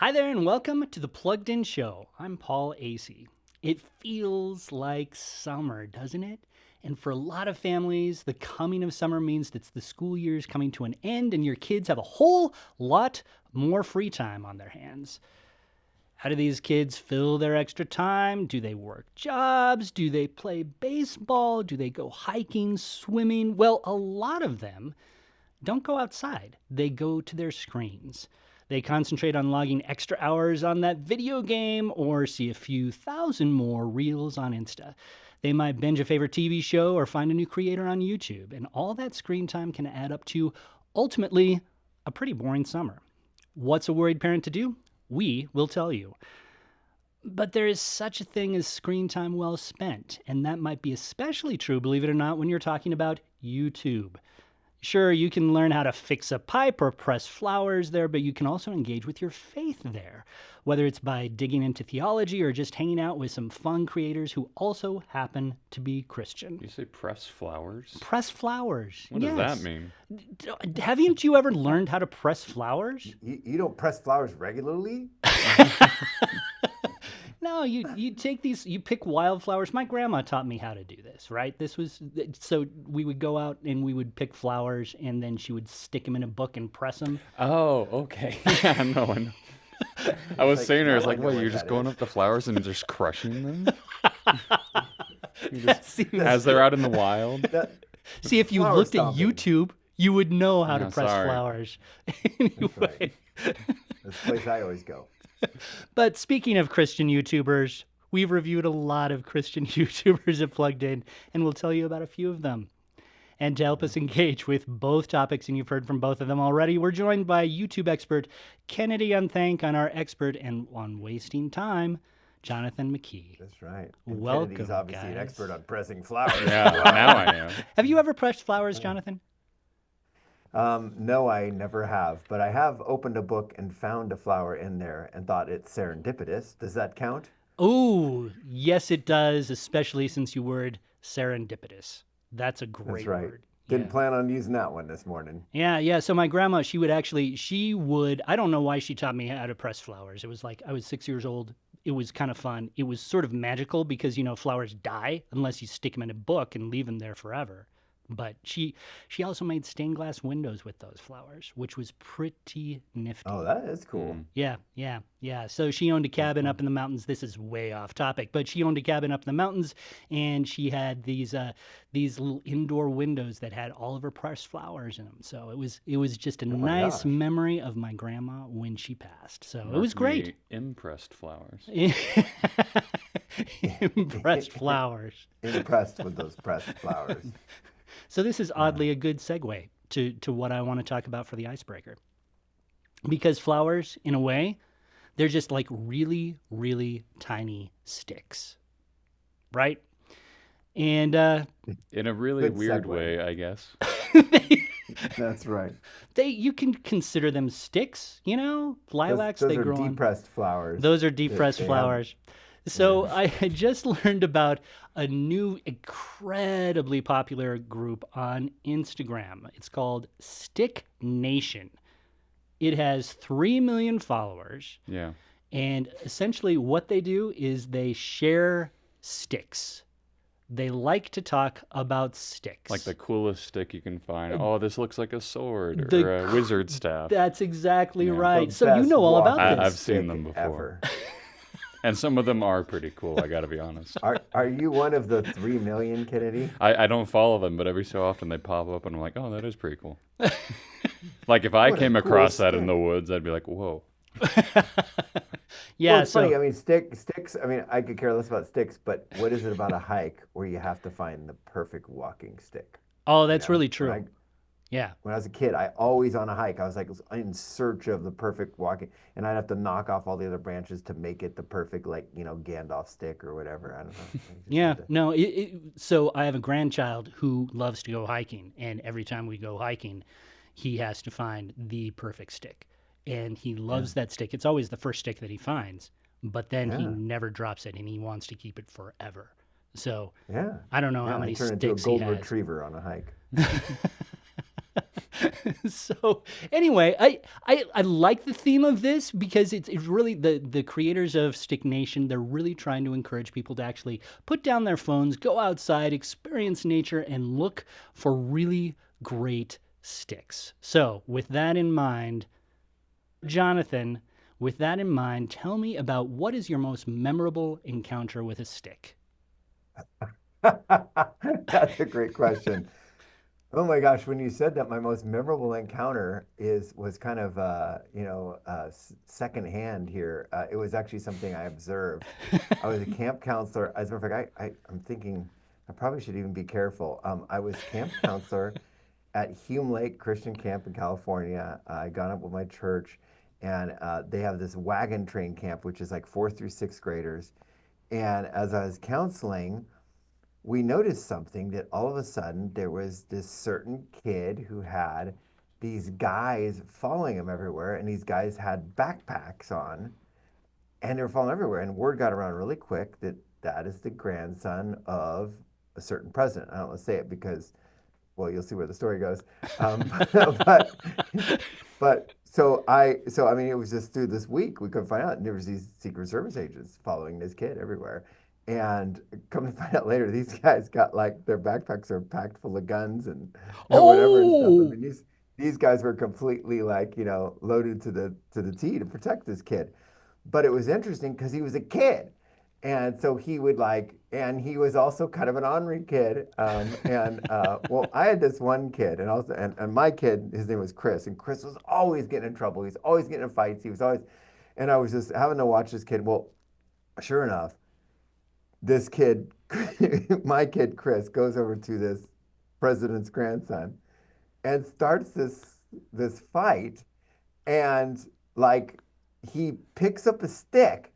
Hi there and welcome to the Plugged In Show. I'm Paul Asay. It feels like summer, doesn't it? And for a lot of families, the coming of summer means that the school year is coming to an end and your kids have a whole lot more free time on their hands. How do these kids fill their extra time? Do they work jobs? Do they play baseball? Do they go hiking, swimming? Well, a lot of them don't go outside. They go to their screens. They concentrate on logging extra hours on that video game or see a few thousand more reels on Insta. They might binge a favorite TV show or find a new creator on YouTube. And all that screen time can add up to, ultimately, a pretty boring summer. What's a worried parent to do? We will tell you. But there is such a thing as screen time well spent. And that might be especially true, believe it or not, when you're talking about YouTube. Sure, you can learn how to fix a pipe or press flowers there, but you can also engage with your faith there, whether it's by digging into theology or just hanging out with some fun creators who also happen to be Christian. You say press flowers? Press flowers. What does that mean? Haven't you ever learned how to press flowers? You don't press flowers regularly? No, you take these, you pick wildflowers. My grandma taught me how to do this, right? So we would go out and we would pick flowers and then she would stick them in a book and press them. Oh, okay. Yeah, no, I know. I was saying to her, I was like, what, you're just going up the flowers and just crushing them? As they're out in the wild? See, if you looked at YouTube, you would know how to press flowers. Anyway. Right. That's the place I always go. But speaking of Christian YouTubers, we've reviewed a lot of Christian YouTubers at Plugged In, and we'll tell you about a few of them. And to help us engage with both topics, and you've heard from both of them already, we're joined by YouTube expert Kennedy Unthank and our expert on wasting time, Jonathan McKee. That's right. And Welcome, Kennedy's obviously guys. an expert on pressing flowers. Yeah, now I am. Have you ever pressed flowers, Jonathan? No, I never have, but I have opened a book and found a flower in there and thought it's serendipitous. Does that count? Oh, yes, it does, especially since you word serendipitous. That's a great That's right. word. Didn't plan on using that one this morning. Yeah. So my grandma, she would, I don't know why she taught me how to press flowers. It was like, I was 6 years old. It was kind of fun. It was sort of magical because, flowers die unless you stick them in a book and leave them there forever. But she also made stained glass windows with those flowers, which was pretty nifty. Oh, that is cool. Yeah. So she owned a cabin up in the mountains. This is way off topic, but she owned a cabin up in the mountains, and she had these little indoor windows that had all of her pressed flowers in them. So it was just a nice memory of my grandma when she passed. So it was great. Impressed flowers. Impressed flowers. Impressed with those pressed flowers. So this is oddly a good segue to what I want to talk about for the icebreaker. Because flowers, in a way, they're just like really, really tiny sticks, right? And in a really Good weird segue. way, I guess. That's right. you can consider them sticks, lilacs. Those they are grow on. depressed flowers. Those are depressed They have- flowers. So I had just learned about a new incredibly popular group on Instagram. It's called Stick Nation. It has 3 million followers. Yeah. And essentially what they do is they share sticks. They like to talk about sticks. Like the coolest stick you can find. Oh, this looks like a sword The or a wizard staff. That's exactly Yeah. right. The So you best know all about walking this. I've seen stick them before. ever. And some of them are pretty cool, I gotta be honest. Are you one of the 3 million, Kennedy? I don't follow them, but every so often they pop up and I'm like, oh, that is pretty cool. Like if I What a came cool across that in stick. the woods, I'd be like, whoa. Yeah, Well, it's so funny. I mean, sticks. I mean, I could care less about sticks, but what is it about a hike where you have to find the perfect walking stick? oh, that's You know, really true. When Yeah. I was a kid, I always on a hike. I was like in search of the perfect walking, and I'd have to knock off all the other branches to make it the perfect, like Gandalf stick or whatever. I don't know. I just Yeah, had to- no. So I have a grandchild who loves to go hiking, and every time we go hiking, he has to find the perfect stick, and he loves that stick. It's always the first stick that he finds, but then he Yeah. never drops it, and he wants to keep it forever. So Yeah. I don't know Yeah, how many I turn into a sticks he golden has. retriever on a hike. So anyway, I like the theme of this because it's really the creators of Stick Nation. They're really trying to encourage people to actually put down their phones, go outside, experience nature, and look for really great sticks. So with that in mind, Jonathan, with that in mind, tell me about what is your most memorable encounter with a stick? That's a great question. Oh my gosh, when you said that, my most memorable encounter was kind of secondhand here. It was actually something I observed. I was a camp counselor. As a matter of fact, I'm thinking I probably should even be careful. I was camp counselor at Hume Lake Christian Camp in California. I got up with my church, and they have this wagon train camp, which is like fourth through sixth graders. And as I was counseling, we noticed something that all of a sudden there was this certain kid who had these guys following him everywhere, and these guys had backpacks on, and they were following everywhere. And word got around really quick that that is the grandson of a certain president. I don't want to say it because, well, you'll see where the story goes. But so I mean, it was just through this week we could find out, and there was these Secret Service agents following this kid everywhere. And come to find out later, these guys got like their backpacks are packed full of guns and whatever and stuff. I Oh, mean, these guys were completely like, loaded to the T to protect this kid. But it was interesting because he was a kid. And so he would and he was also kind of an ornery kid. Well, I had this one kid, and my kid, his name was Chris, and Chris was always getting in trouble. He was always getting in fights. And I was just having to watch this kid. Well, sure enough, this kid, my kid Chris, goes over to this president's grandson and starts this fight, and like he picks up a stick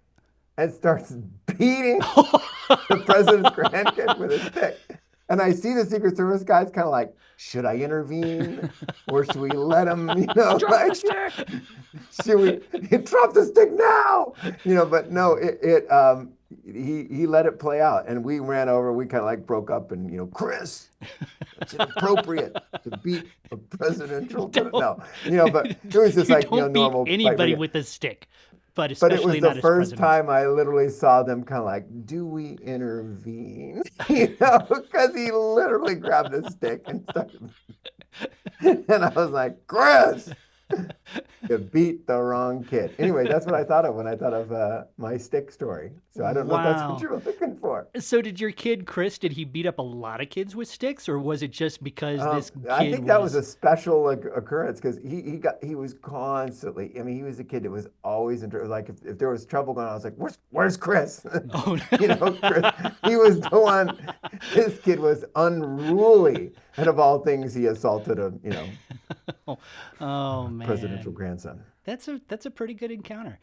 and starts beating the president's grandkid with a stick. And I see the Secret Service guys kind of like, should I intervene or should we let him, drop like, the stick. should we drop the stick now? But no, he let it play out, and we ran over. We kind of like broke up, and Chris, it's inappropriate to beat a presidential. No, but it was just like Don't beat normal. anybody with a stick, but But it was especially not the as first president. time I literally saw them kind of like, do we intervene? Because he literally grabbed a stick and started. And I was like, Chris, you beat the wrong kid. Anyway, that's what I thought of when I thought of my stick story. So I don't know if that's Wow. what you were looking for. So did your kid Chris? Did he beat up a lot of kids with sticks, or was it just because this kid I think that was a special occurrence because he was constantly. I mean, he was a kid that was always like if there was trouble going on, I was like, where's Chris? Oh, no. Chris, he was the one. This kid was unruly, and of all things, he assaulted a Oh man, presidential grandson. That's a pretty good encounter.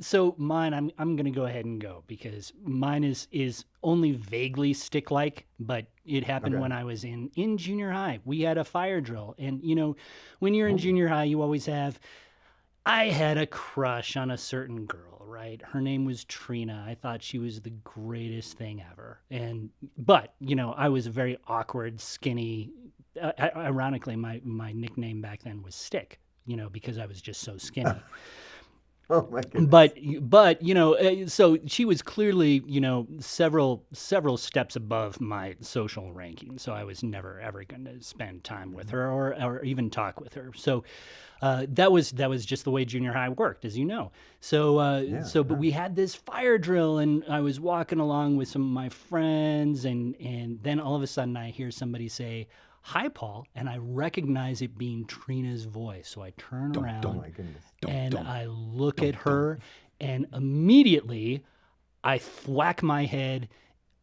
So mine, I'm gonna go ahead and go because mine is only vaguely stick like, but it happened Okay. when I was in junior high. We had a fire drill, and when you're in junior high, you always have. I had a crush on a certain girl, right? Her name was Trina. I thought she was the greatest thing ever. But I was a very awkward, skinny. Ironically, my nickname back then was Stick, because I was just so skinny. Oh my goodness. But so she was clearly several steps above my social ranking. So I was never ever going to spend time with her or even talk with her. So that was just the way junior high worked, as you know. So but we had this fire drill, and I was walking along with some of my friends, and then all of a sudden I hear somebody say, "Hi, Paul," and I recognize it being Trina's voice. So I turn around Oh my goodness. and I look at her, and immediately I thwack my head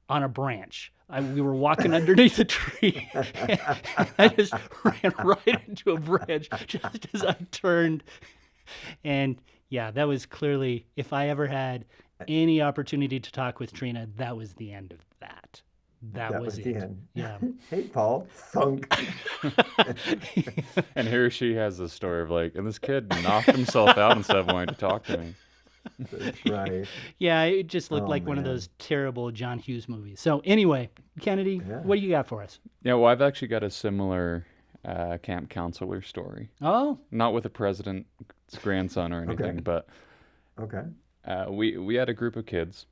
on a branch. We were walking underneath a tree, and I just ran right into a branch just as I turned. And yeah, that was clearly, if I ever had any opportunity to talk with Trina, that was the end of that. That was the it. end. Yeah. Hey, Paul. Thunk. And here she has this story of like, and this kid knocked himself out instead of wanting to talk to me. That's right. Yeah, it just looked Oh, like one of man. those terrible John Hughes movies. So anyway, Kennedy, Yeah. what do you got for us? Yeah, well, I've actually got a similar camp counselor story. Oh, Not with the president's grandson or anything, but Okay. we had a group of kids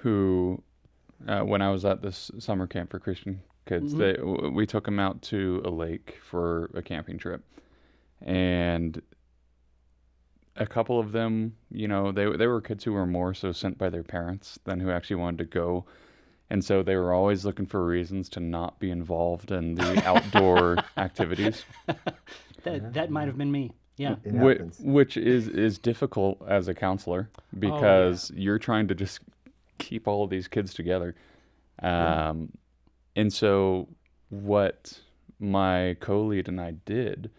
who, when I was at this summer camp for Christian kids, we took them out to a lake for a camping trip, and a couple of them, they were kids who were more so sent by their parents than who actually wanted to go. And so they were always looking for reasons to not be involved in the outdoor activities. that might have been me. Yeah. It happens. Which is difficult as a counselor because you're trying to just keep all of these kids together. And so what my co-lead and I did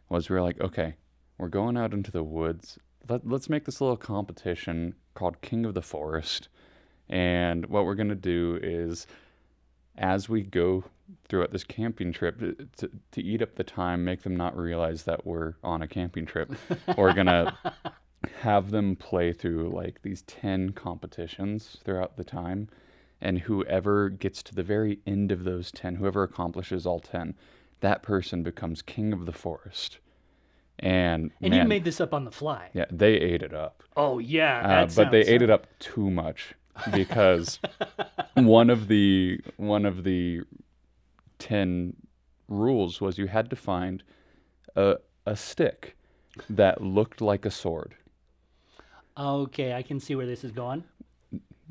was we were like, okay, we're going out into the woods. Let's make this little competition called King of the Forest. And what we're going to do is, as we go throughout this camping trip, to eat up the time, make them not realize that we're on a camping trip, we're going to have them play through like these 10 competitions throughout the time. And whoever gets to the very end of those 10, whoever accomplishes all 10, that person becomes King of the Forest. And man, you made this up on the fly. Yeah, they ate it up. Oh, yeah. But they ate it up too much because one of the 10 rules was you had to find a stick that looked like a sword. Okay, I can see where this is going.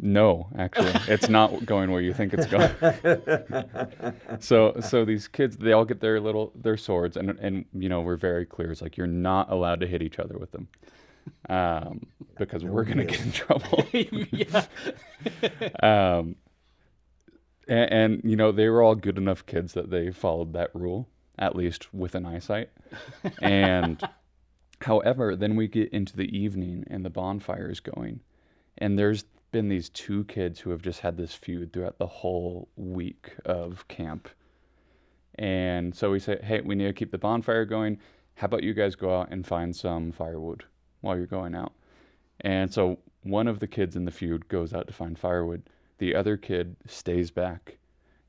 No, actually, it's not going where you think it's going. So these kids, they all get their swords, and we're very clear. It's like you're not allowed to hit each other with them, because we're gonna get in trouble. Yeah. And they were all good enough kids that they followed that rule, at least with an eyesight. And however, then we get into the evening and the bonfire is going, and there's been these 2 kids who have just had this feud throughout the whole week of camp. And so we say, hey, we need to keep the bonfire going. How about you guys go out and find some firewood while you're going out? And so one of the kids in the feud goes out to find firewood. The other kid stays back,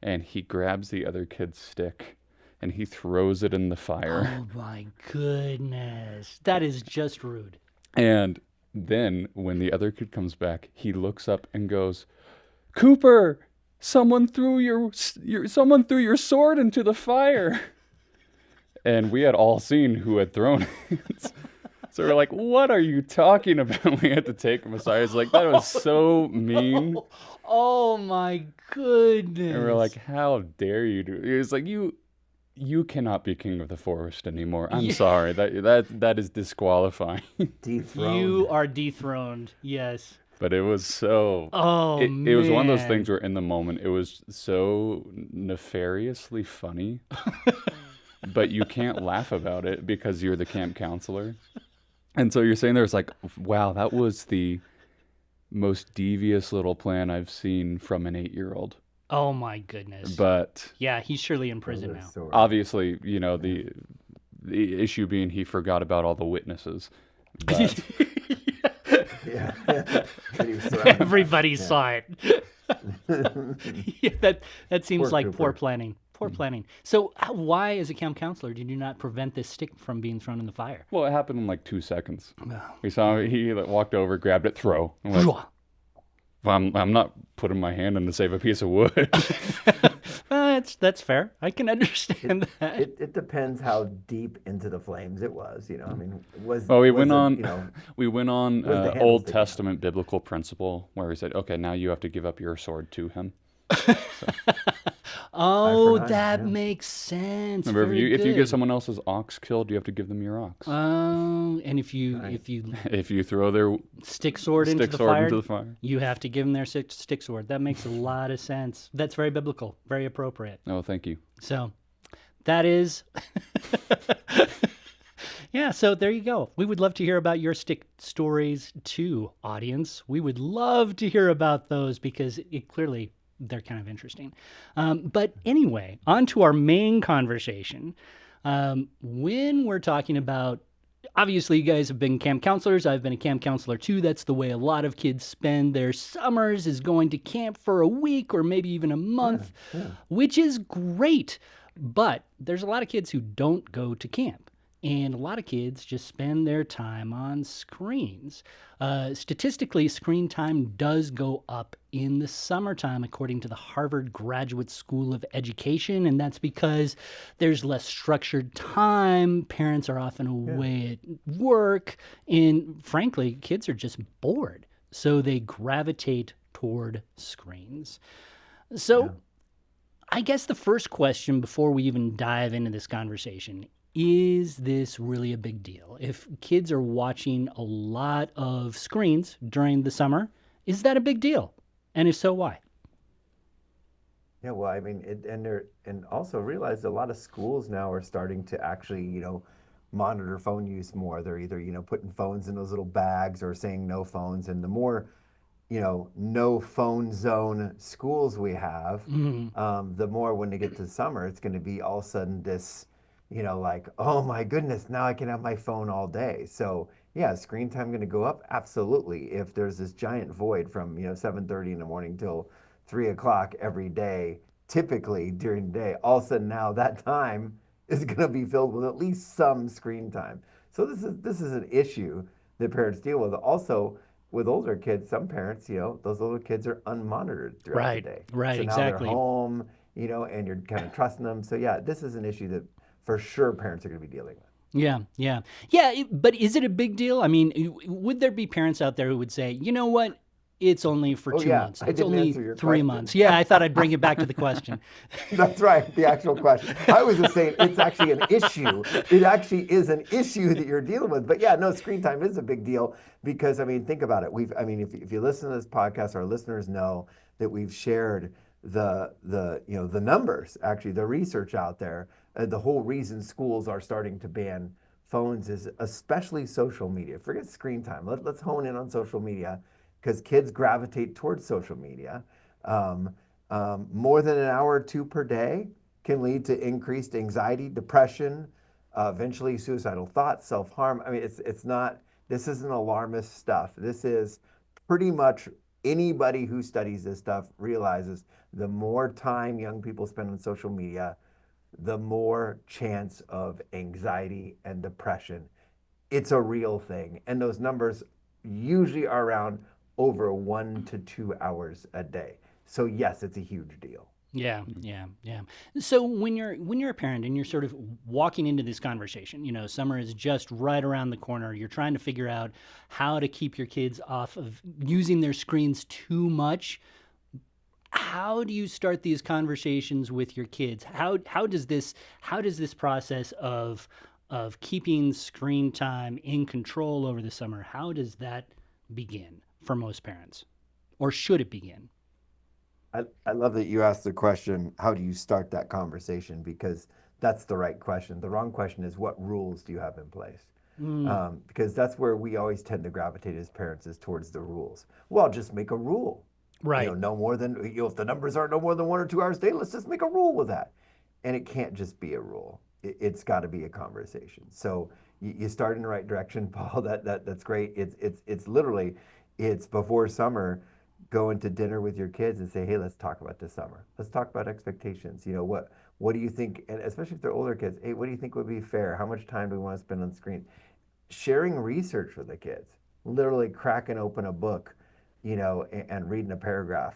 and he grabs the other kid's stick and he throws it in the fire. Oh my goodness. That is just rude. And then when the other kid comes back, he looks up and goes, "Cooper, someone threw your sword into the fire." And we had all seen who had thrown it. So we're like, "What are you talking about?" We had to take him aside. It's like, that was so mean. Oh my goodness. And we're like, "How dare you do it?" It's like, you cannot be king of the forest anymore. I'm sorry. That is disqualifying. Dethroned. You are dethroned. Yes. But it was so... It was one of those things where in the moment it was so nefariously funny, but you can't laugh about it because you're the camp counselor. And so you're saying there, it's like, wow, that was the most devious little plan I've seen from an 8-year-old. Oh my goodness. But yeah, he's surely in prison now. Sword. obviously, the issue being he forgot about all the witnesses. But Yeah. That he was surrounded. Everybody saw it. Yeah, that seems Poor like Cooper. poor planning. Poor planning. So why, as a camp counselor, did you not prevent this stick from being thrown in the fire? well, it happened in like 2 seconds. Oh. We saw he walked over, grabbed it, throw. I'm like, well, I'm not putting my hand in to save a piece of wood. That's fair. I can understand that. It depends how deep into the flames it was. I mean, We was went it, on was the handle Old sticking out? Testament biblical principle where he said, okay, now you have to give up your sword to him. Oh, forgot, that yeah. makes sense. Remember, Very if you good. get someone else's ox killed, you have to give them your ox. Oh, and if you If you throw their stick sword into stick the sword fire, into the fire. you have to give them their stick sword. That makes a lot of sense. That's very biblical, very appropriate. Oh, thank you. So that is yeah, so there you go. We would love to hear about your stick stories too, audience. We would love to hear about those because clearly they're kind of interesting. But anyway, on to our main conversation. When we're talking about, obviously you guys have been camp counselors. I've been a camp counselor too. That's the way a lot of kids spend their summers, is going to camp for a week or maybe even a month, which is great. But there's a lot of kids who don't go to camp. And a lot of kids just spend their time on screens. Statistically, screen time does go up in the summertime, according to the Harvard Graduate School of Education. And that's because there's less structured time. Parents are often away at work. And frankly, kids are just bored. So they gravitate toward screens. So I guess the first question before we even dive into this conversation, is this really a big deal? If kids are watching a lot of screens during the summer, is that a big deal? And if so, why? Yeah, well, I mean, and also realize a lot of schools now are starting to actually, monitor phone use more. They're either, putting phones in those little bags or saying no phones. And the more, no phone zone schools we have, the more when they get to summer, it's going to be all of a sudden this, like, oh my goodness, now I can have my phone all day. So yeah, screen time going to go up? Absolutely. If there's this giant void from, 7:30 in the morning till 3 o'clock every day, typically during the day, all of a sudden now that time is going to be filled with at least some screen time. So this is an issue that parents deal with. Also, with older kids, some parents, those older kids are unmonitored throughout the day. Right, so now exactly. they're home, and you're kind of trusting them. So yeah, this is an issue that for sure parents are going to be dealing with. Yeah. But is it a big deal? I mean, would there be parents out there who would say, you know what? It's only for 2 months. It's only 3 question. months. Yeah, I thought I'd bring it back to the question. That's right, the actual question. I was just saying it's actually an issue. It actually is an issue that you're dealing with. But yeah, no, screen time is a big deal because, I mean, think about it. If you listen to this podcast, our listeners know that we've shared the numbers, actually, the research out there. The whole reason schools are starting to ban phones is especially social media. Forget screen time. Let's hone in on social media because kids gravitate towards social media. More than an hour or two per day can lead to increased anxiety, depression, eventually suicidal thoughts, self-harm. I mean, this isn't alarmist stuff. This is pretty much anybody who studies this stuff realizes the more time young people spend on social media, the more chance of anxiety and depression. It's a real thing. And those numbers usually are around over 1 to 2 hours a day. So yes, it's a huge deal. Yeah. So when you're a parent and you're sort of walking into this conversation, summer is just right around the corner. You're trying to figure out how to keep your kids off of using their screens too much. How do you start these conversations with your kids? How does this process of keeping screen time in control over the summer, how does that begin for most parents? Or should it begin? I love that you asked the question, how do you start that conversation? Because that's the right question. The wrong question is, what rules do you have in place? Because that's where we always tend to gravitate as parents, is towards the rules. Well, just make a rule. Right. No more than, if the numbers are no more than 1 or 2 hours a day, let's just make a rule with that. And it can't just be a rule. It's got to be a conversation. So you start in the right direction, Paul. That's great. It's literally, it's before summer, go into dinner with your kids and say, hey, let's talk about this summer. Let's talk about expectations. What do you think? And especially if they're older kids, hey, what do you think would be fair? How much time do we want to spend on screen? Sharing research with the kids, literally cracking open a book, and reading a paragraph,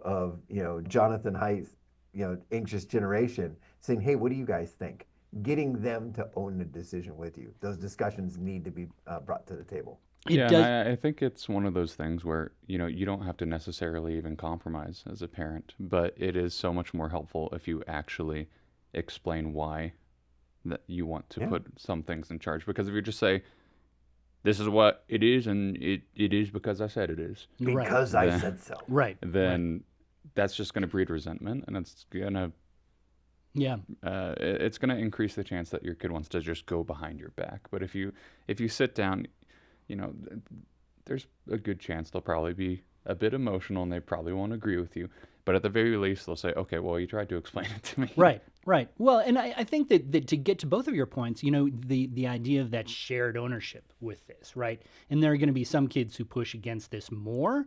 of, Jonathan Haidt's, Anxious Generation, saying, hey, what do you guys think? Getting them to own the decision with you. Those discussions need to be brought to the table. And I think it's one of those things where, you don't have to necessarily even compromise as a parent, but it is so much more helpful if you actually explain why that you want to put some things in charge. Because if you just say, this is what it is, and it is because I said it is. Because I said so. Right. Then that's just going to breed resentment, and it's going to it's going to increase the chance that your kid wants to just go behind your back. But if you sit down, there's a good chance they'll probably be a bit emotional and they probably won't agree with you. But at the very least, they'll say, okay, well, you tried to explain it to me. Right. Well, and I think that to get to both of your points, the idea of that shared ownership with this, right? And there are going to be some kids who push against this more.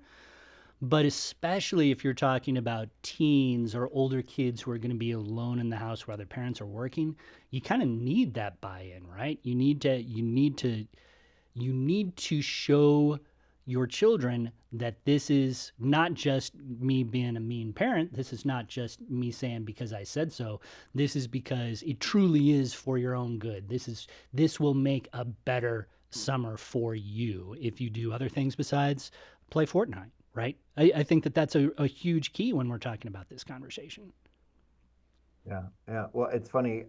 But especially if you're talking about teens or older kids who are going to be alone in the house while their parents are working, you kind of need that buy-in, right? You need to show your children that this is not just me being a mean parent. This is not just me saying because I said so. This is because it truly is for your own good. This will make a better summer for you if you do other things besides play Fortnite, right? I think that that's a huge key when we're talking about this conversation. Yeah, yeah. Well, it's funny,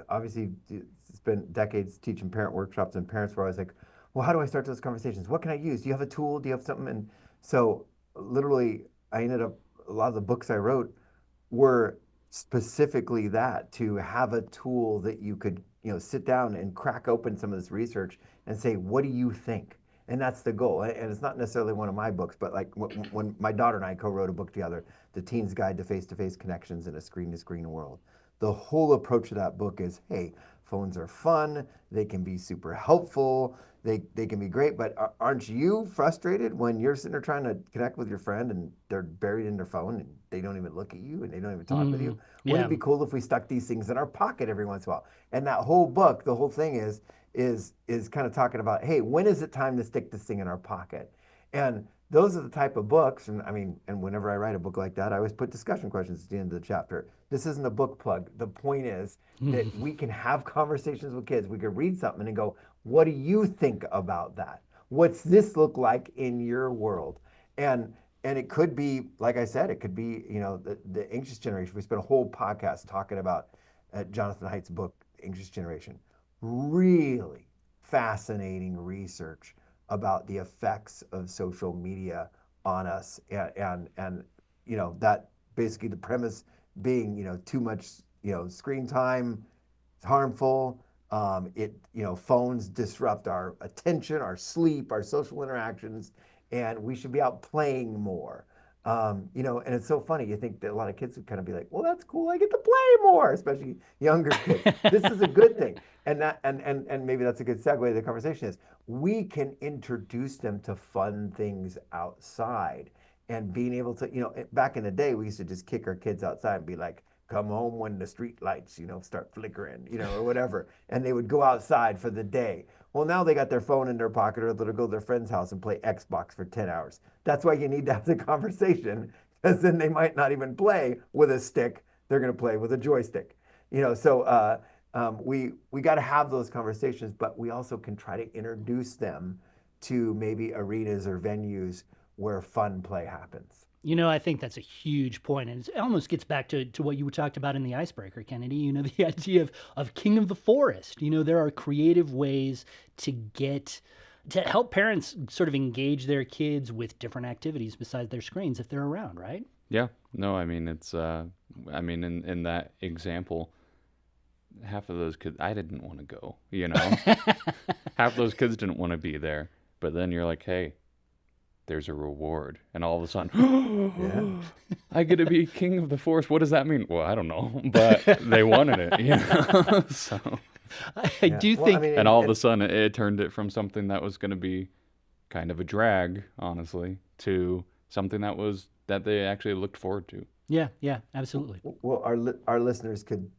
obviously it's been decades teaching parent workshops, and parents were always like, well, how do I start those conversations? What can I use? Do you have a tool? Do you have something? And so literally I ended up, a lot of the books I wrote were specifically that, to have a tool that you could, sit down and crack open some of this research and say, what do you think? And that's the goal. And it's not necessarily one of my books, but like when my daughter and I co-wrote a book together, The Teen's Guide to Face-to-Face Connections in a Screen-to-Screen World. The whole approach of that book is, hey, phones are fun, they can be super helpful, they can be great, but aren't you frustrated when you're sitting there trying to connect with your friend and they're buried in their phone and they don't even look at you and they don't even talk with Mm, you? Wouldn't yeah. it be cool if we stuck these things in our pocket every once in a while? And that whole book, the whole thing is kind of talking about, hey, when is it time to stick this thing in our pocket? And those are the type of books, and I mean, and whenever I write a book like that, I always put discussion questions at the end of the chapter. This isn't a book plug. The point is that we can have conversations with kids. We can read something and go, what do you think about that? What's this look like in your world? And and it could be, like I said, it could be, the anxious generation. We spent a whole podcast talking about Jonathan Haidt's book, Anxious Generation. Really fascinating research about the effects of social media on us, and that basically the premise being, too much, screen time is harmful. Phones disrupt our attention, our sleep, our social interactions, and we should be out playing more. And it's so funny. You think that a lot of kids would kind of be like, "Well, that's cool. I get to play more," especially younger kids. This is a good thing, and maybe that's a good segue to the conversation. Is we can introduce them to fun things outside, and being able to, back in the day, we used to just kick our kids outside and be like, come home when the street lights, start flickering, or whatever. And they would go outside for the day. Well, now they got their phone in their pocket, or they'll go to their friend's house and play Xbox for 10 hours. That's why you need to have the conversation, because then they might not even play with a stick. They're going to play with a joystick. We got to have those conversations, but we also can try to introduce them to maybe arenas or venues where fun play happens. I think that's a huge point, and it almost gets back to what you talked about in the icebreaker, Kennedy. The idea of king of the forest. There are creative ways to help parents sort of engage their kids with different activities besides their screens if they're around, right? Yeah. No, I mean, in that example, half of those kids, I didn't want to go, half of those kids didn't want to be there. But then you're like, hey, there's a reward. And all of a sudden, Yeah. I get to be king of the forest. What does that mean? Well, I don't know, but they wanted it, So, I Yeah. do Well, I think mean, and all of a sudden, it turned it from something that was going to be kind of a drag, honestly, to something that they actually looked forward to. yeah, absolutely. well, our listeners could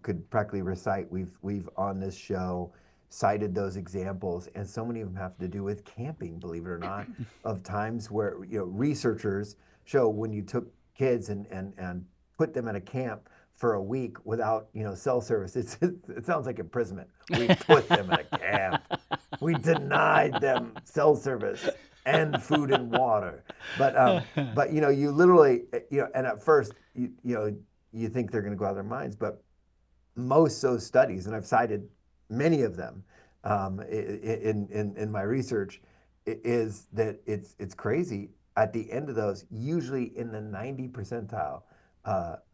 could practically recite. We've on this show cited those examples, and so many of them have to do with camping. Believe it or not, of times where researchers show when you took kids and put them in a camp for a week without cell service, it sounds like imprisonment. We put them in a camp. We denied them cell service and food and water. But you literally, and at first you think they're going to go out of their minds, but most of those studies, and I've cited many of them in my research, is that it's crazy. At the end of those, usually in the 90 percentile,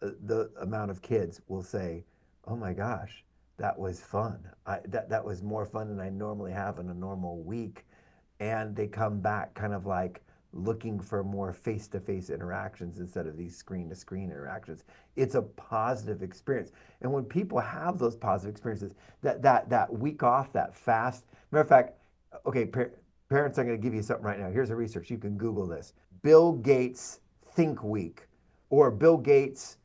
the amount of kids will say, "Oh my gosh, that was fun. That was more fun than I normally have in a normal week," and they come back kind of like looking for more face-to-face interactions instead of these screen-to-screen interactions. It's a positive experience, and when people have those positive experiences, that week off, that fast. Matter of fact, okay, parents, I'm going to give you something right now. Here's a research. You can Google this. Bill Gates Think Week, or Bill Gates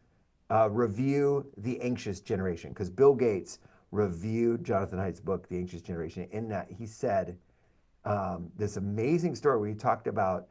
review The Anxious Generation, because Bill Gates reviewed Jonathan Haidt's book, The Anxious Generation. In that, he said this amazing story where he talked about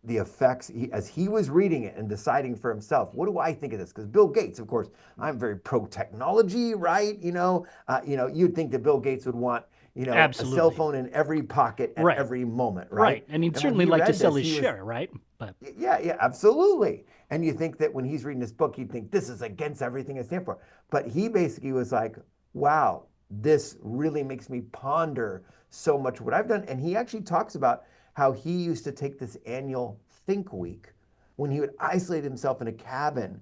the effects as he was reading it and deciding for himself, what do I think of this? Because Bill Gates, of course, I'm very pro technology, right? You'd think that Bill Gates would want, a cell Absolutely. phone in every pocket at Right. every moment, right? Right. And he'd And when certainly he like to read sell this, his he was, share, right? But yeah, absolutely. And you think that when he's reading this book, he'd think this is against everything I stand for. But he basically was like, wow, this really makes me ponder so much what I've done. And he actually talks about how he used to take this annual Think Week when he would isolate himself in a cabin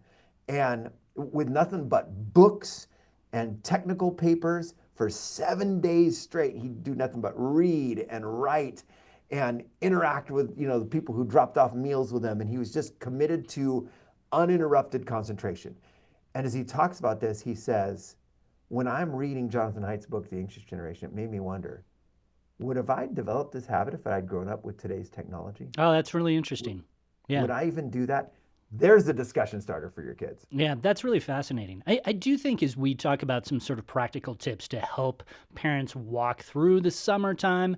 and with nothing but books and technical papers for 7 days straight. He'd do nothing but read and write and interact with the people who dropped off meals with him, and he was just committed to uninterrupted concentration. And as he talks about this, he says, when I'm reading Jonathan Haidt's book, The Anxious Generation, it made me wonder, would have I developed this habit if I'd grown up with today's technology? oh, that's really interesting. Yeah. Would I even do that? There's a discussion starter for your kids. Yeah, that's really fascinating. I do think as we talk about some sort of practical tips to help parents walk through the summertime,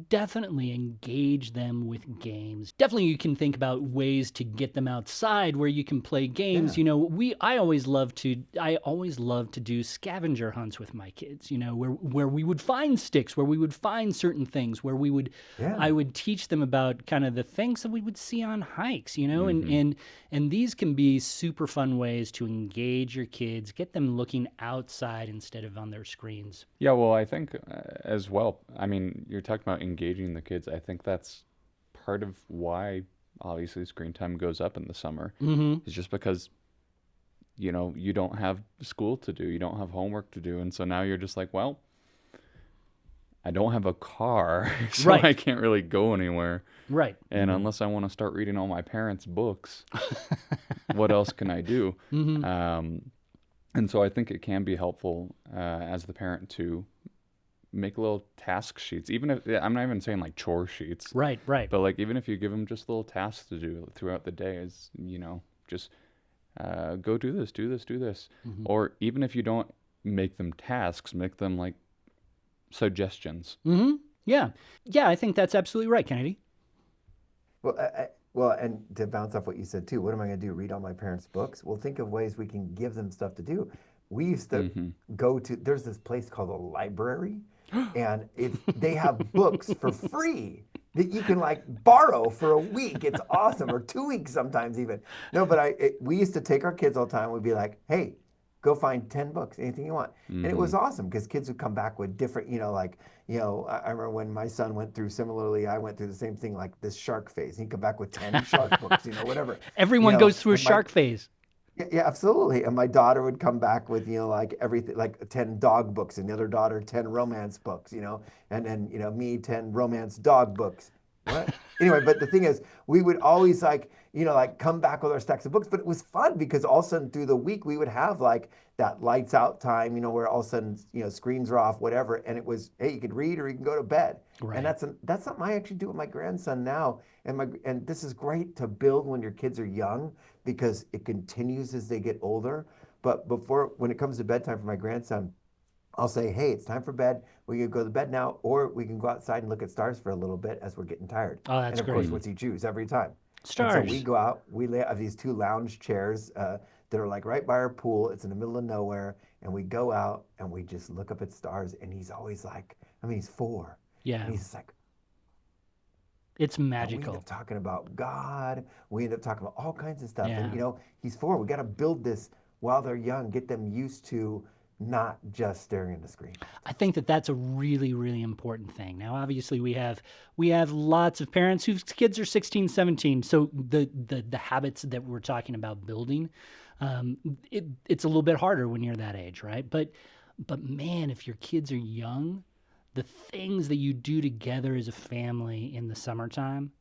definitely engage them with games. Definitely you can think about ways to get them outside where you can play games. Yeah. I always love to do scavenger hunts with my kids, where we would find sticks, where we would find certain things, where Yeah. I would teach them about kind of the things that we would see on hikes, Mm-hmm. and these can be super fun ways to engage your kids, get them looking outside instead of on their screens. Yeah, well, I think as well, I mean, you're talking about engaging the kids. I think that's part of why obviously screen time goes up in the summer. Mm-hmm. Is just because, you don't have school to do, you don't have homework to do. And so now you're just like, well, I don't have a car, so Right. I can't really go anywhere. Right. And unless I want to start reading all my parents' books, what else can I do? Mm-hmm. And so I think it can be helpful as the parent to make little task sheets. Even if I'm not even saying like chore sheets, Right. Right. but like even if you give them just little tasks to do throughout the day, is just go do this, do this, do this, Mm-hmm. or even if you don't make them tasks, make them like suggestions. Mm-hmm. Yeah. Yeah, I think that's absolutely right, Kennedy. Well, and to bounce off what you said too, what am I going to do? Read all my parents' books? Well, think of ways we can give them stuff to do. We used to go to. There's this place called a library, and they have books for free that you can like borrow for a week. It's awesome, or 2 weeks sometimes even. No, but we used to take our kids all the time. We'd be like, hey, go find 10 books, anything you want. And it was awesome because kids would come back with different, I remember when my son went through, similarly, I went through the same thing, like this shark phase. He'd come back with 10 shark books, whatever. Everyone goes through a and shark phase. yeah, absolutely. And my daughter would come back with, like everything, like 10 dog books, and the other daughter, 10 romance books, and then, me, 10 romance dog books. What? Anyway, but the thing is, we would always like come back with our stacks of books, but it was fun because all of a sudden through the week we would have like that lights out time, where all of a sudden, screens are off, whatever. And it was, hey, you could read or you can go to bed. Right. And that's something I actually do with my grandson now. And this is great to build when your kids are young because it continues as they get older. But when it comes to bedtime for my grandson, I'll say, hey, it's time for bed. We can go to bed now, or we can go outside and look at stars for a little bit as we're getting tired. Oh, that's and of great. course, what's he choose every time? Stars. And so we go out, we have these 2 lounge chairs that are like right by our pool. It's in the middle of nowhere. And we go out and we just look up at stars. And he's always like, he's 4. Yeah. And he's just like, It's we end magical. up talking about God. We end up talking about all kinds of stuff. Yeah. And, he's 4. We got to build this while they're young, get them used to not just staring at the screen. I think that that's a really, really important thing. Now, obviously, we have lots of parents whose kids are 16, 17. So the habits that we're talking about building, it's a little bit harder when you're that age, right? But man, if your kids are young, the things that you do together as a family in the summertime,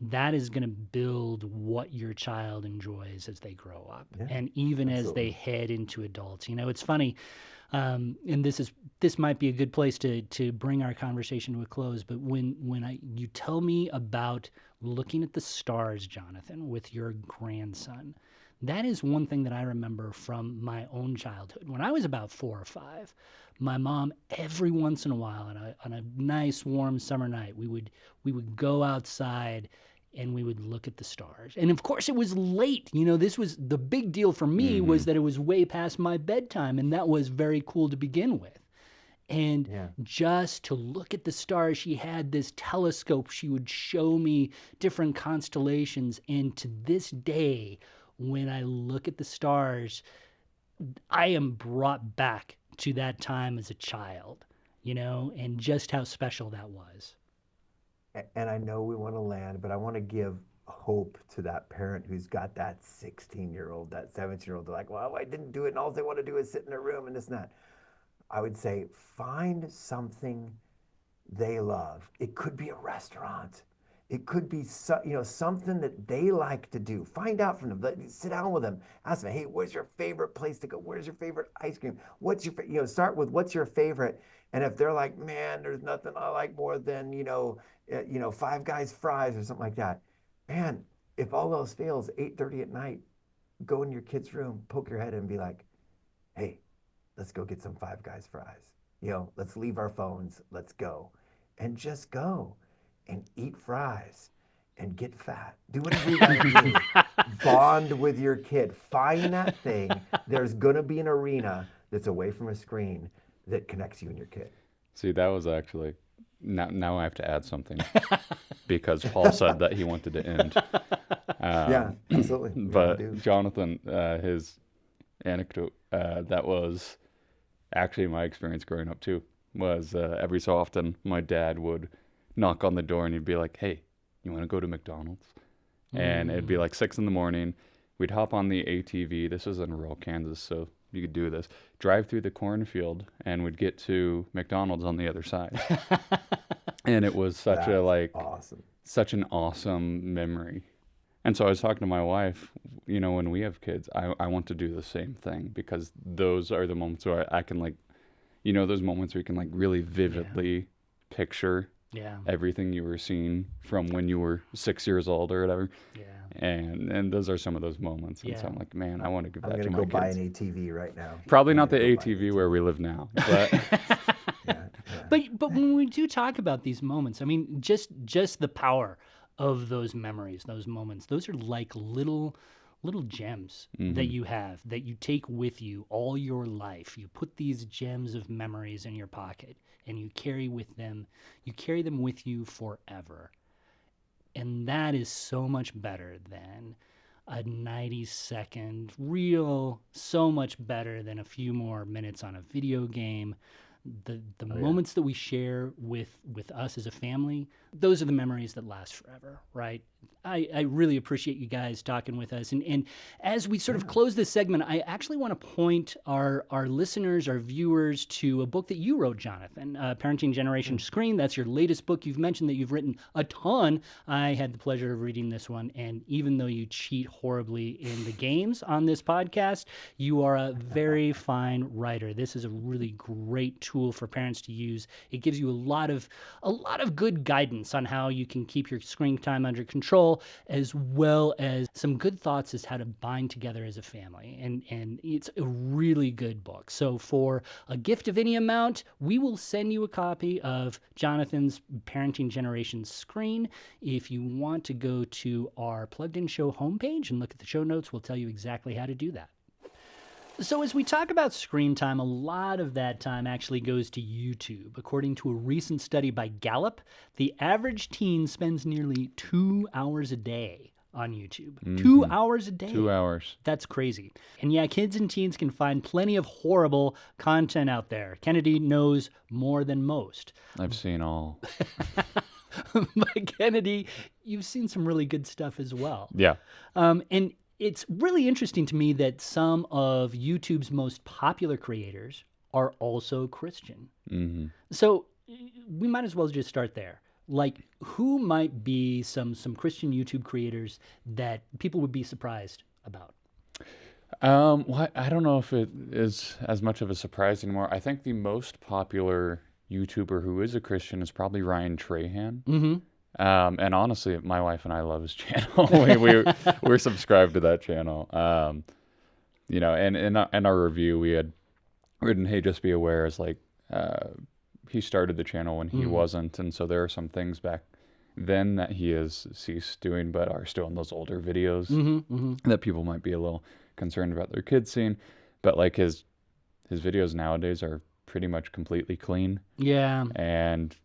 that is going to build what your child enjoys as they grow up, Yeah, and even as absolutely. they head into adults. It's funny. And this might be a good place to bring our conversation to a close. But when you tell me about looking at the stars, Jonathan, with your grandson, that is one thing that I remember from my own childhood. When I was about 4 or 5, my mom, every once in a while, on a nice warm summer night, we would go outside and we would look at the stars. And of course, it was late. This was the big deal for me, was that it was way past my bedtime, and that was very cool to begin with. And just to look at the stars, she had this telescope. She would show me different constellations. And to this day, when I look at the stars, I am brought back to that time as a child, and just how special that was. And I know we want to land, but I want to give hope to that parent who's got that 16-year-old, that 17-year-old. They're like, well, I didn't do it, and all they want to do is sit in a room and this and that. I would say find something they love. It could be a restaurant. It could be something that they like to do. Find out from them. Sit down with them. Ask them, hey, what's your favorite place to go? Where's your favorite ice cream? What's your start with what's your favorite? And if they're like, man, there's nothing I like more than Five Guys fries or something like that. Man, if all else fails, 8:30 at night, go in your kid's room, poke your head in and be like, hey, let's go get some Five Guys fries. Let's leave our phones. Let's go. And just go and eat fries and get fat. Do whatever you want to do. Bond with your kid. Find that thing. There's going to be an arena that's away from a screen that connects you and your kid. See, that was actually, now I have to add something because Paul said that he wanted to end. Yeah, absolutely. But Jonathan, his anecdote, that was actually my experience growing up too, was every so often my dad would knock on the door and he'd be like, hey, you want to go to McDonald's? And it'd be like 6 a.m. We'd hop on the ATV. This was in rural Kansas, so you could do this. Drive through the cornfield and we'd get to McDonald's on the other side. And it was such awesome. Such an awesome memory. And so I was talking to my wife, when we have kids, I want to do the same thing, because those are the moments where I can those moments where you can really vividly picture everything you were seeing from when you were 6 years old or whatever. Yeah. And those are some of those moments. And so I'm like, man, I want to give that to my kids. I'm going to go buy an ATV right now. Probably not the ATV where we live now, but But when we do talk about these moments, I mean, just the power of those memories, those moments, those are like little gems that you have, that you take with you all your life. You put these gems of memories in your pocket and you carry them with you forever. And that is so much better than a 90-second reel, so much better than a few more minutes on a video game. The moments that we share with us as a family, those are the memories that last forever, right? I really appreciate you guys talking with us. And as we sort of close this segment, I actually want to point our listeners, our viewers, to a book that you wrote, Jonathan, Parenting Generation Screen. That's your latest book. You've mentioned that you've written a ton. I had the pleasure of reading this one. And even though you cheat horribly in the games on this podcast, you are a very fine writer. This is a really great tool for parents to use. It gives you a lot of good guidance on how you can keep your screen time under control, as well as some good thoughts as how to bind together as a family. And it's a really good book. So for a gift of any amount, we will send you a copy of Jonathan's Parenting Generation Screen. If you want to go to our Plugged In Show homepage and look at the show notes, we'll tell you exactly how to do that. So as we talk about screen time, a lot of that time actually goes to YouTube. According to a recent study by Gallup, the average teen spends nearly 2 hours a day on YouTube. 2 hours a day. 2 hours. That's crazy. And yeah, kids and teens can find plenty of horrible content out there. Kennedy knows more than most. I've seen all. But Kennedy, you've seen some really good stuff as well. Yeah. And it's really interesting to me that some of YouTube's most popular creators are also Christian. Mm-hmm. So we might as well just start there. Like, who might be some Christian YouTube creators that people would be surprised about? Well, I don't know if it is as much of a surprise anymore. I think the most popular YouTuber who is a Christian is probably Ryan Trahan. Mm-hmm. And honestly, my wife and I love his channel. We're subscribed to that channel. And in our review, we had written, "Hey, just be aware," as like he started the channel when he wasn't, and so there are some things back then that he has ceased doing, but are still in those older videos that people might be a little concerned about their kids seeing. But like his videos nowadays are pretty much completely clean. Yeah. And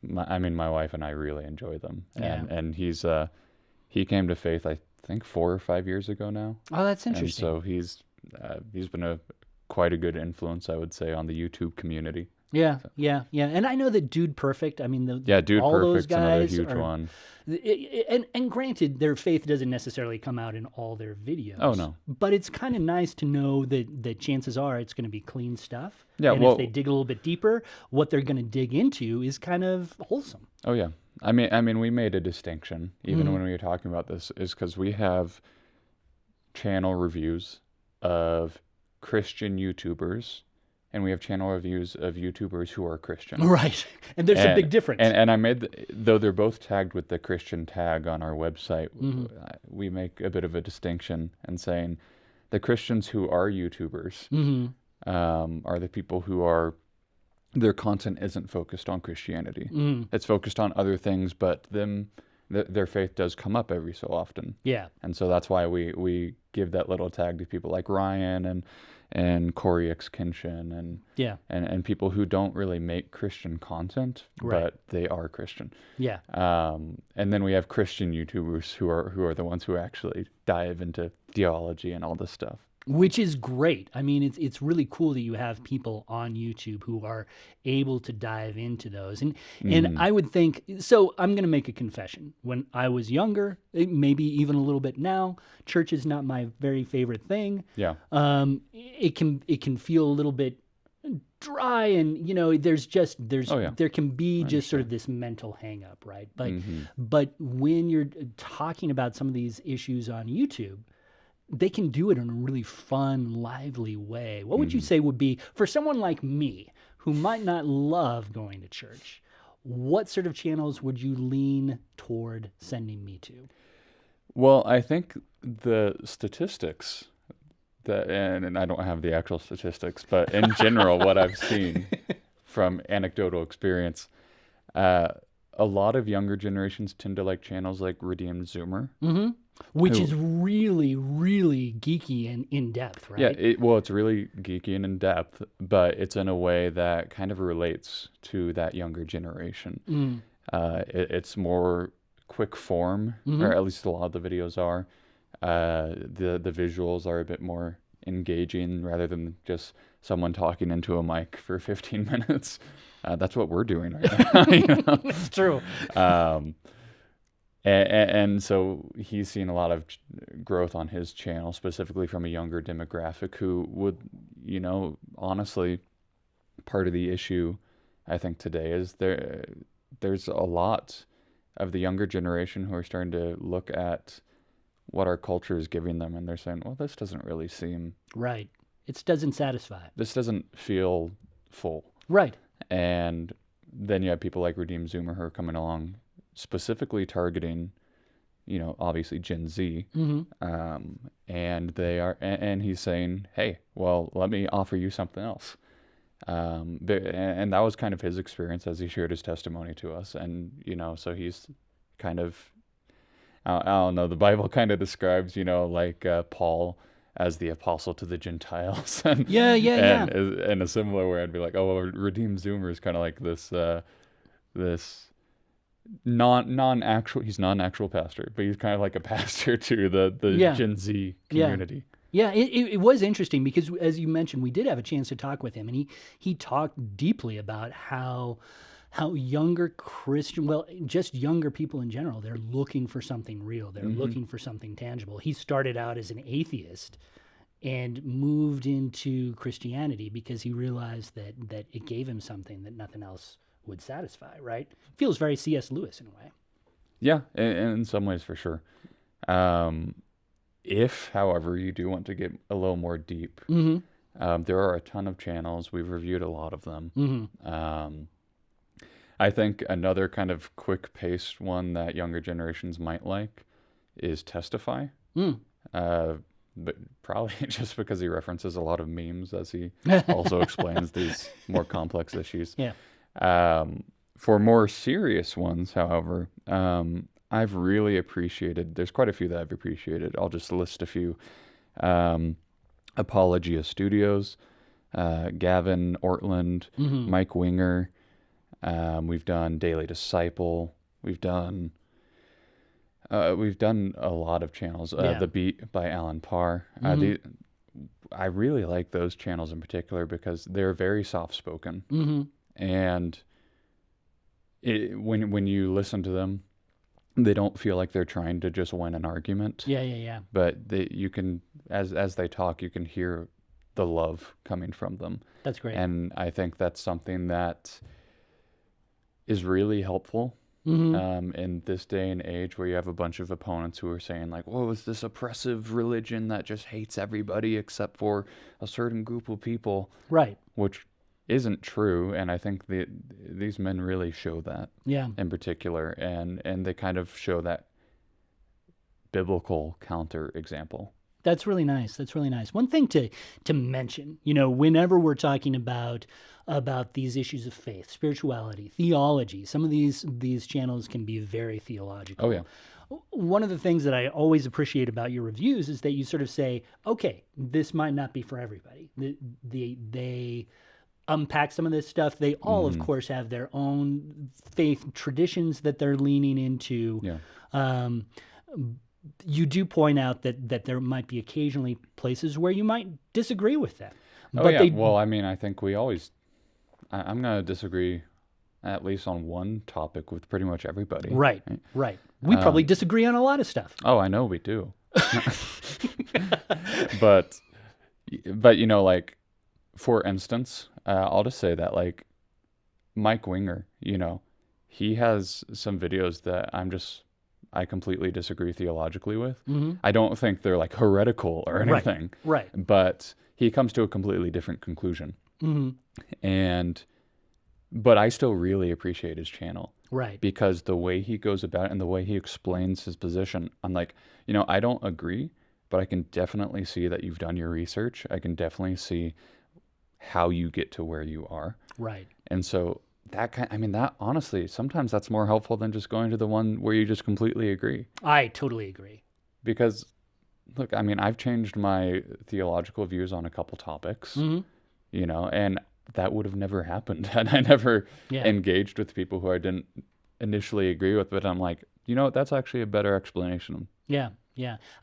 my wife and I really enjoy them. Yeah. And he came to faith, I think 4 or 5 years ago now. Oh, that's And interesting. so he's been quite a good influence, I would say, on the YouTube community. Yeah, yeah, yeah. And I know that Dude Perfect, I mean, Dude all those Perfect's another guys huge are, one. and granted, their faith doesn't necessarily come out in all their videos. Oh, no. But it's kind of nice to know that chances are it's going to be clean stuff. Yeah, and well, if they dig a little bit deeper, what they're going to dig into is kind of wholesome. Oh yeah. I mean, we made a distinction even when we were talking about this, is because we have channel reviews of Christian YouTubers, and we have channel reviews of YouTubers who are Christian. Right. And there's a big difference. And I made, though they're both tagged with the Christian tag on our website, we make a bit of a distinction and saying the Christians who are YouTubers are the people who their content isn't focused on Christianity. It's focused on other things, but their faith does come up every so often. Yeah. And so that's why we give that little tag to people like Ryan and Corey X Kinshin and people who don't really make Christian content, Right. but they are Christian. Yeah. And then we have Christian YouTubers who are the ones who actually dive into theology and all this stuff. Which is great. I mean, it's really cool that you have people on YouTube who are able to dive into those. And I would think, so I'm going to make a confession. When I was younger, maybe even a little bit now, church is not my very favorite thing. Yeah. It can feel a little bit dry, and there can be just sort of this mental hang up, right? But when you're talking about some of these issues on YouTube, they can do it in a really fun, lively way. What would you say would be, for someone like me who might not love going to church, what sort of channels would you lean toward sending me to? Well, I think the statistics and I don't have the actual statistics, but in general, what I've seen from anecdotal experience, a lot of younger generations tend to like channels like Redeemed Zoomer. Which is really, really geeky and in-depth, right? Yeah, it's really geeky and in-depth, but it's in a way that kind of relates to that younger generation. It's more quick form, or at least a lot of the videos are. The visuals are a bit more engaging rather than just someone talking into a mic for 15 minutes. That's what we're doing right now. It's true. And so he's seen a lot of growth on his channel, specifically from a younger demographic who would, honestly, part of the issue, I think, today is there's a lot of the younger generation who are starting to look at what our culture is giving them, and they're saying, well, this doesn't really seem... Right. It doesn't satisfy. This doesn't feel full. Right. And then you have people like Redeemed Zoomer who are coming along, specifically targeting, obviously Gen Z, and and he's saying, hey, well, let me offer you something else. And that was kind of his experience as he shared his testimony to us. And, so he's kind of, I don't know, the Bible kind of describes, like Paul as the apostle to the Gentiles. And, Yeah. In a similar way, I'd be like, oh, well, Redeemed Zoomer is kind of like this non-actual, he's not an actual pastor, but he's kind of like a pastor to the Gen Z community. Yeah, it was interesting because, as you mentioned, we did have a chance to talk with him, and he talked deeply about how younger just younger people in general, they're looking for something real. They're looking for something tangible. He started out as an atheist and moved into Christianity because he realized that it gave him something that nothing else would satisfy, right? Feels very C.S. Lewis in a way. Yeah, in some ways for sure. If, however, you do want to get a little more deep, there are a ton of channels. We've reviewed a lot of them. I think another kind of quick-paced one that younger generations might like is Testify. But probably just because he references a lot of memes as he also explains these more complex issues. Yeah. For more serious ones, however, I've really appreciated, there's quite a few that I've appreciated. I'll just list a few. Apologia Studios, Gavin Ortland, Mike Winger. We've done Daily Disciple. We've done a lot of channels. The Beat by Alan Parr. I really like those channels in particular because they're very soft-spoken. And when you listen to them, they don't feel like they're trying to just win an argument. Yeah. But you can, as they talk, you can hear the love coming from them. That's great. And I think that's something that is really helpful in this day and age where you have a bunch of opponents who are saying like, "Whoa, it's this oppressive religion that just hates everybody except for a certain group of people." Right. Which isn't true, and I think these men really show that. Yeah. In particular, and they kind of show that biblical counter example. That's really nice. That's really nice. One thing to mention, whenever we're talking about these issues of faith, spirituality, theology, some of these channels can be very theological. Oh yeah. One of the things that I always appreciate about your reviews is that you sort of say, okay, this might not be for everybody. They unpack some of this stuff. They all, of course, have their own faith traditions that they're leaning into. Yeah. You do point out that there might be occasionally places where you might disagree with them. Oh, but yeah. Well, I mean, I think we always... I'm going to disagree at least on one topic with pretty much everybody. Right. We probably disagree on a lot of stuff. Oh, I know we do. But like, for instance, I'll just say that, like, Mike Winger, he has some videos that I completely disagree theologically with. I don't think they're like heretical or anything. Right. But he comes to a completely different conclusion. But I still really appreciate his channel. Right. Because the way he goes about it and the way he explains his position, I'm like, I don't agree, but I can definitely see that you've done your research. I can definitely see how you get to where you are. Right. And so that honestly, sometimes that's more helpful than just going to the one where you just completely agree. I totally agree. Because, look, I mean, I've changed my theological views on a couple topics, and that would have never happened had I never engaged with people who I didn't initially agree with. But I'm like, that's actually a better explanation. Yeah.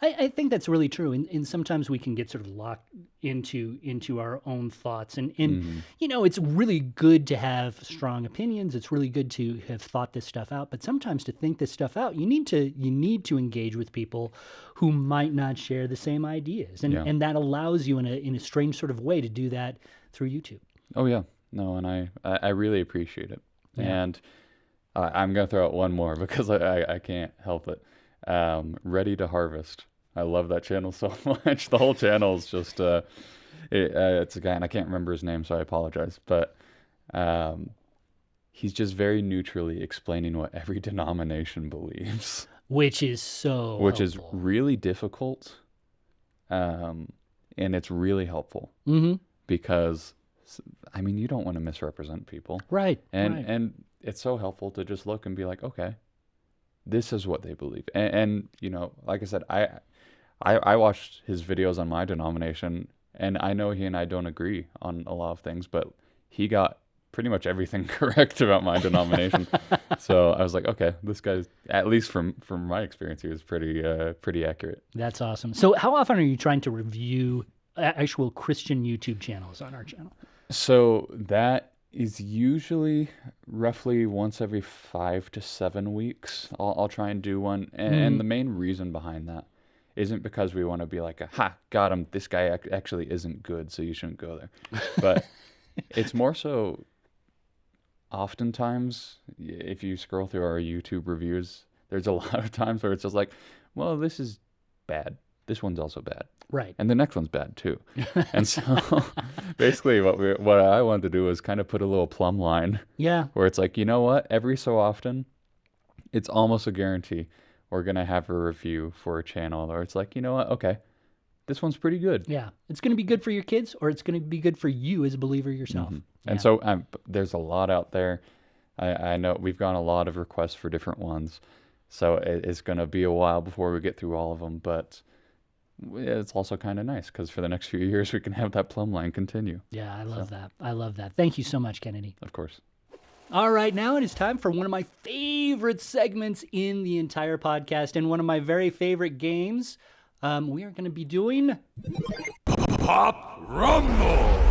I think that's really true. And sometimes we can get sort of locked into our own thoughts. And it's really good to have strong opinions. It's really good to have thought this stuff out. But sometimes to think this stuff out, you need to engage with people who might not share the same ideas. And that allows you in a strange sort of way to do that through YouTube. Oh, yeah. No, and I really appreciate it. Yeah. And I'm going to throw out one more because I can't help it. Ready to Harvest. I love that channel so much. The whole channel is just it's a guy, and I can't remember his name, so I apologize, but he's just very neutrally explaining what every denomination believes, which is really difficult, and it's really helpful because I mean, you don't want to misrepresent people, right? And it's so helpful to just look and be like, okay, this is what they believe. And like I said, I watched his videos on my denomination, and I know he and I don't agree on a lot of things, but he got pretty much everything correct about my denomination. So I was like, okay, this guy's, at least from my experience, he was pretty accurate. That's awesome. So how often are you trying to review actual Christian YouTube channels on our channel? So that is usually roughly once every 5 to 7 weeks. I'll try and do one. And the main reason behind that isn't because we want to be like, got him, this guy actually isn't good, so you shouldn't go there. But it's more so, oftentimes, if you scroll through our YouTube reviews, there's a lot of times where it's just like, well, this is bad. this one's also bad. Right. And the next one's bad too. And so basically what I wanted to do was kind of put a little plumb line Yeah. where it's like, you know what? Every so often, it's almost a guarantee we're going to have a review for a channel or it's like, you know what? Okay, this one's pretty good. Yeah. It's going to be good for your kids or it's going to be good for you as a believer yourself. Mm-hmm. And so there's a lot out there. I know we've gotten a lot of requests for different ones. So it's going to be a while before we get through all of them. But it's also kind of nice because for the next few years, we can have that plumb line continue. Yeah, I love that. I love that. Thank you so much, Kennedy. Of course. All right, now it is time for one of my favorite segments in the entire podcast and one of my very favorite games. We are going to be doing Pop Rumble.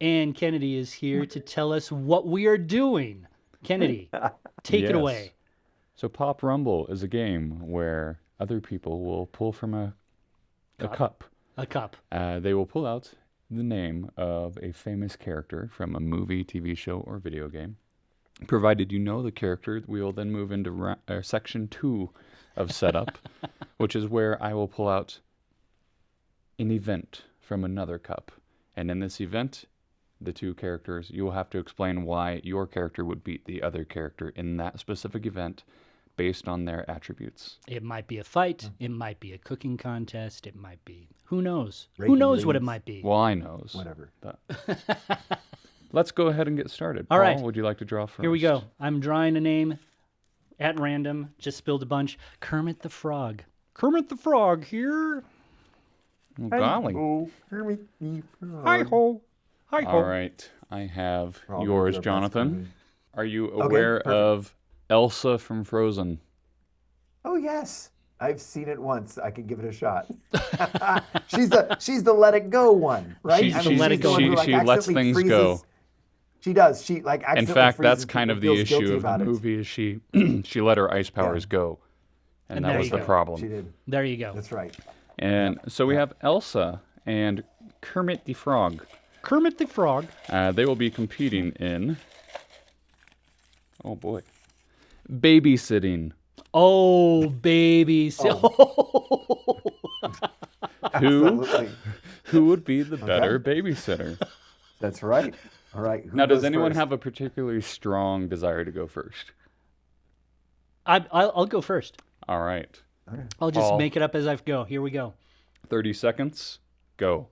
And Kennedy is here to tell us what we are doing. Kennedy, take it Yes. away. So Pop Rumble is a game where other people will pull from a cup. A cup. They will pull out the name of a famous character from a movie, TV show, or video game. Provided you know the character, we will then move into section 2 of setup, which is where I will pull out an event from another cup. And in this event, the two characters, you will have to explain why your character would beat the other character in that specific event based on their attributes. It might be a fight. It might be a cooking contest. It might be, who knows? Who Raking knows what it leaves. might be? Well, I knows. Whatever. But let's go ahead and get started. All Paul, right. would you like to draw first? Here we go. I'm drawing a name at random. Just spilled a bunch. Kermit the Frog. Kermit the Frog here. Oh, golly. Oh, Kermit the Frog. Hi-ho. Hi-ho. All right. I have We're all gonna yours, do our best Jonathan. Are you aware perfect. of Elsa from Frozen? Oh yes, I've seen it once. I could give it a shot. she's the let it go one, right? She's- she's- the one who, she lets accidentally things freezes. go. She does. She In accidentally fact, freezes that's kind people, of the feels guilty issue of the about it. movie is she she let her ice powers go. And And that there was you the go. She problem. did. There you go. That's right. And so we have Elsa and Kermit the Frog. Kermit the Frog. They will be competing in, oh boy, babysitting. Oh, baby. Who Absolutely. who would be the better babysitter? That's right. All right. Who Now, does goes anyone first? have a particularly strong desire to go first? I'll go first. All right. I'll just Paul. make it up as I go. Here we go. 30 seconds. Go.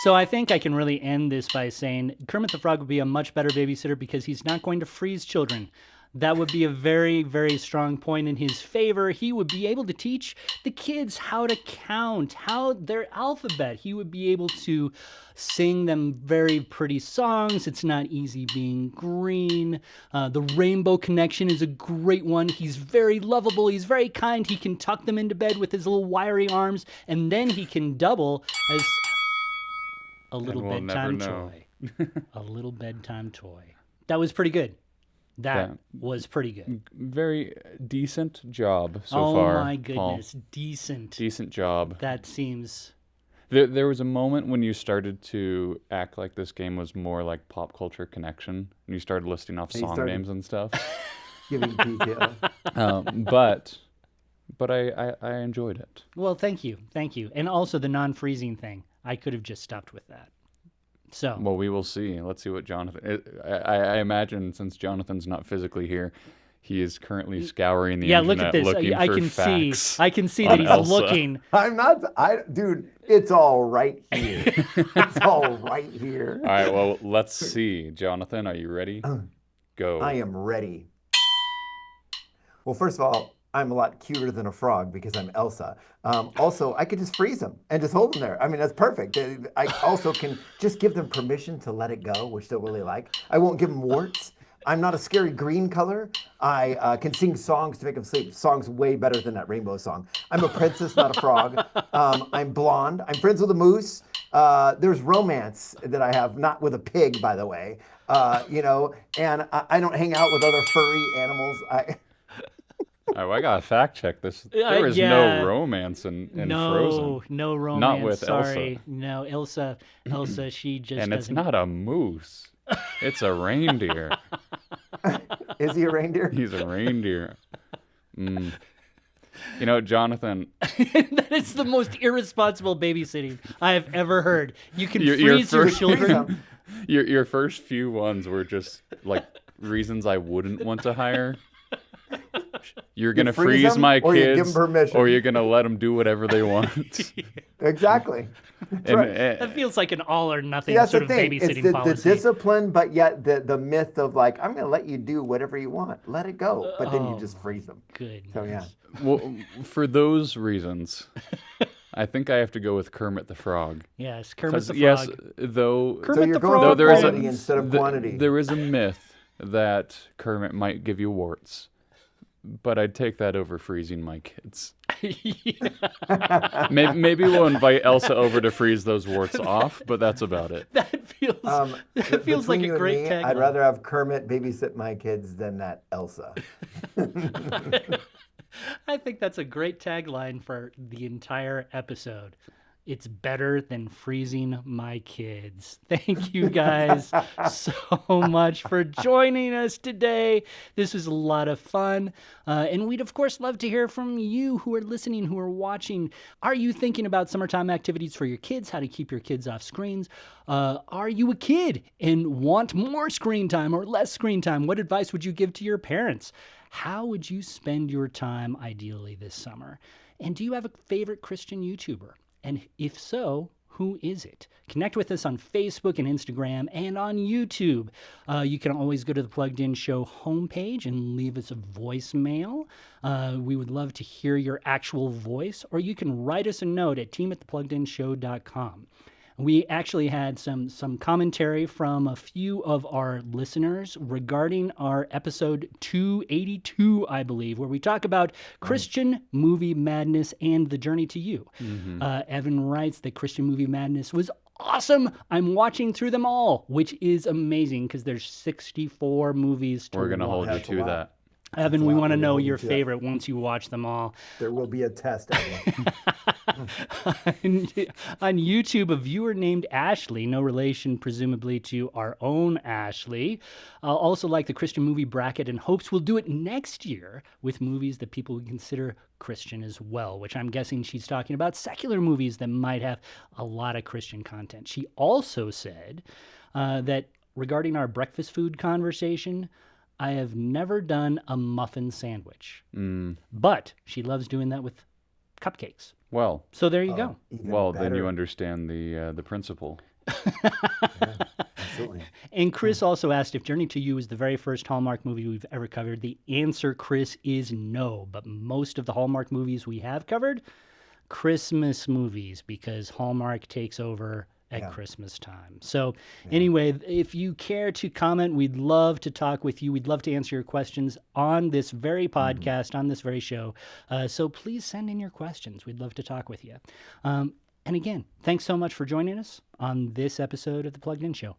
So I think I can really end this by saying Kermit the Frog would be a much better babysitter because he's not going to freeze children. That would be a very, very strong point in his favor. He would be able to teach the kids how to count, how their alphabet. He would be able to sing them very pretty songs. It's not easy being green. The Rainbow Connection is a great one. He's very lovable. He's very kind. He can tuck them into bed with his little wiry arms, and then he can double as a little we'll never bedtime know. toy. A little bedtime toy. That was pretty good. That That- was pretty good. Very decent job so oh far. my Paul. goodness. Decent. Decent job. That seems. There was a moment when you started to act like this game was more like Pop Culture Connection, and you started listing off you song started- names and stuff. Giving detail. But I enjoyed it. Well, thank you. Thank you. And also the non freezing thing. I could have just stopped with that. So. Well, we will see. Let's see what Jonathan. I imagine since Jonathan's not physically here, he is currently scouring the yeah, internet look at this. looking I for can see. facts I can see on that he's Elsa. looking. I'm not. Dude, it's all right here. It's all right here. All right. Well, let's see. Jonathan, are you ready? Go. I am ready. Well, first of all, I'm a lot cuter than a frog because I'm Elsa. Also, I could just freeze them and just hold them there. I mean, that's perfect. I also can just give them permission to let it go, which they'll really like. I won't give them warts. I'm not a scary green color. I can sing songs to make them sleep. Songs way better than that rainbow song. I'm a princess, not a frog. I'm blonde. I'm friends with a moose. There's romance that I have, not with a pig, by the way. And I don't hang out with other furry animals. Oh, I gotta fact check this. Yeah, There is yeah. no romance in No, Frozen, no romance. with sorry. Elsa. No, Elsa, she just and it's doesn't. not a moose. It's a reindeer. Is he a reindeer? He's a reindeer. Mm. You know, Jonathan, That is the most irresponsible babysitting I have ever heard. You can Your- freeze your your first- children. your first few ones were just like reasons I wouldn't want to hire. You're gonna freeze freeze them, my or you give kids, them permission. or you're gonna let them do whatever they want. Exactly. That's And, right. That feels like an all or nothing See, that's sort the of thing. It's babysitting the policy. discipline, but yet the myth of like, I'm going to let you do whatever you want. Let it go. But then you just freeze them. Goodness. So, yeah. well, for those reasons, I think I have to go with Kermit the Frog. Yes, Kermit the Frog. Yes, though Kermit So the you're Frog. going for there is a- quality instead of quantity. there is a myth that Kermit might give you warts, but I'd take that over freezing my kids. Maybe we'll invite Elsa over to freeze those warts off, but that's about it. That feels that feels like Between a you and great me, tagline. I'd rather have Kermit babysit my kids than that Elsa. I think that's a great tagline for the entire episode. It's better than freezing my kids. Thank you guys so much for joining us today. This was a lot of fun. And we'd, of course, love to hear from you who are listening, who are watching. Are you thinking about summertime activities for your kids? How to keep your kids off screens? Are you a kid and want more screen time or less screen time? What advice would you give to your parents? How would you spend your time ideally this summer? And do you have a favorite Christian YouTuber? And if so, who is it? Connect with us on Facebook and Instagram and on YouTube. You can always go to the Plugged In Show homepage and leave us a voicemail. We would love to hear your actual voice, or you can write us a note at team@thepluggedinshow.com. We actually had some commentary from a few of our listeners regarding our episode 282, I believe, where we talk about Christian movie madness and the journey to you. Evan writes that Christian movie madness was awesome. I'm watching through them all, which is amazing because there's 64 movies to We're gonna hold you That's a to lot. that. Evan, we lot. want to We're gonna know hold you your to that. favorite once you watch them all. There will be a test. Evan. On YouTube, a viewer named Ashley, no relation presumably to our own Ashley, also like the Christian movie bracket and hopes we'll do it next year with movies that people would consider Christian as well, which I'm guessing she's talking about secular movies that might have a lot of Christian content. She also said that regarding our breakfast food conversation, I have never done a muffin sandwich, but she loves doing that with cupcakes. Well, So there you go. Even then you better. understand the principle. Absolutely. And Chris also asked if Journey to You is the very first Hallmark movie we've ever covered. The answer, Chris, is no. But most of the Hallmark movies we have covered, Christmas movies, because Hallmark takes over at Christmas time. So anyway, if you care to comment, we'd love to talk with you. We'd love to answer your questions on this very podcast, on this very show. So please send in your questions. We'd love to talk with you. And again, thanks so much for joining us on this episode of The Plugged In Show.